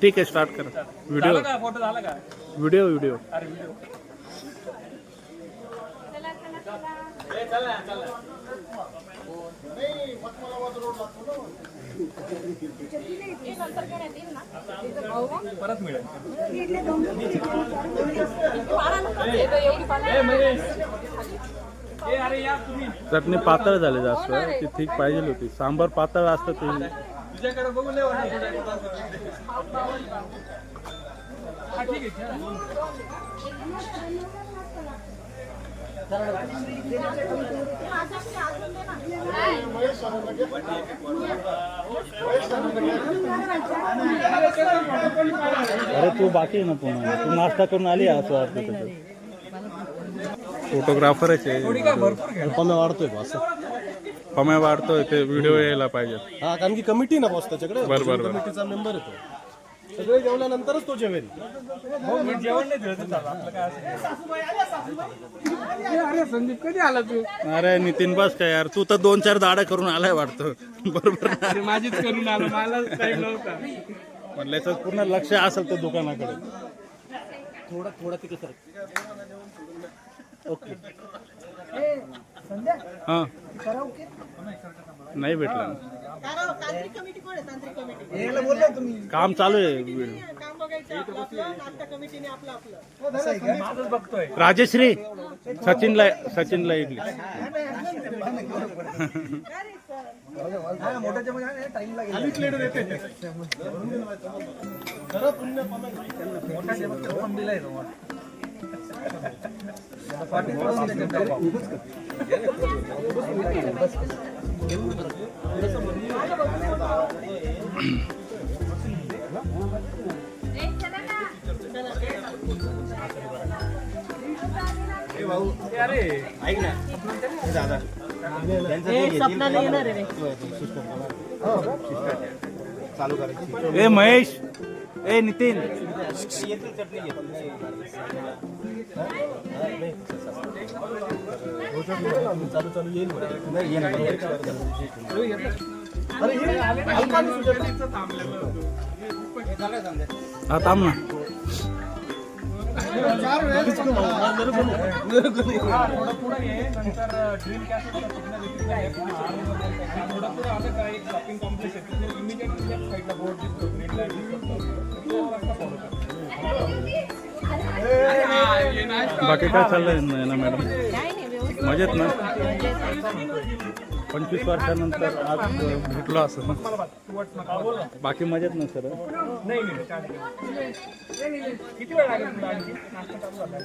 ठीक आहे, स्टार्ट करा. व्हिडिओ फोटो झाला का? व्हिडिओ व्हिडिओ अरे व्हिडिओ चला चला परत मिळेल. चटणी पातळ झाली जास्त, ती ठीक पाहिजे होती. सांबार पातळ असतं ते. तुझ्याकडे बघू लय ठीक आहे. अरे तू बाकी आहे ना पुन्हा, तू नाश्ता करून आली असं वाटतं त्याच्यात. फोटोग्राफरच आहे. पम्या वाढतोय बॉस. पम्या वाढतोय, ते व्हिडिओ यायला पाहिजे. हा, कारण की कमिटी ना बॉस त्याच्याकडे. बरोबर कमिटीचा मेंबर येतो. सगळे जेवल्यानंतरच तो जेवेल. जेवण नाही दिलं आपलं काय अरे संदीप कधी आला तू? अरे नितीन बस काय यार, तू तर 2-4 दाडा करून आलाय वाटतं. बरोबर ना? अरे माझीच करून आलो, मला टाइम नव्हता. म्हटलं याचं पूर्ण लक्ष असेल तर दुकानाकडे. थोडा तिकडे सर. ओके. हां नाही भेटलं. काम चालू आहे. राजश्री सचिनला इडली. अरे ऐक ना दादा, चालू करायची. ए महेश, ए नितीन, चालू येईल. हा थांब ना. शॉपिंग कॉम्प्लेक्स आहे, इमिडिएटली लेफ्ट साईडला बोर्ड दिसतो, ग्रीन लाईट दिसतो. बाकी काय चाललंय ना मॅडम? मजेत ना? 25 वर्षानंतर आज भेटलो असं ना. बाकी मजेत ना सर? नाही किती वेळ लागेल तुला आणखी? नाश्ता चालू झाला.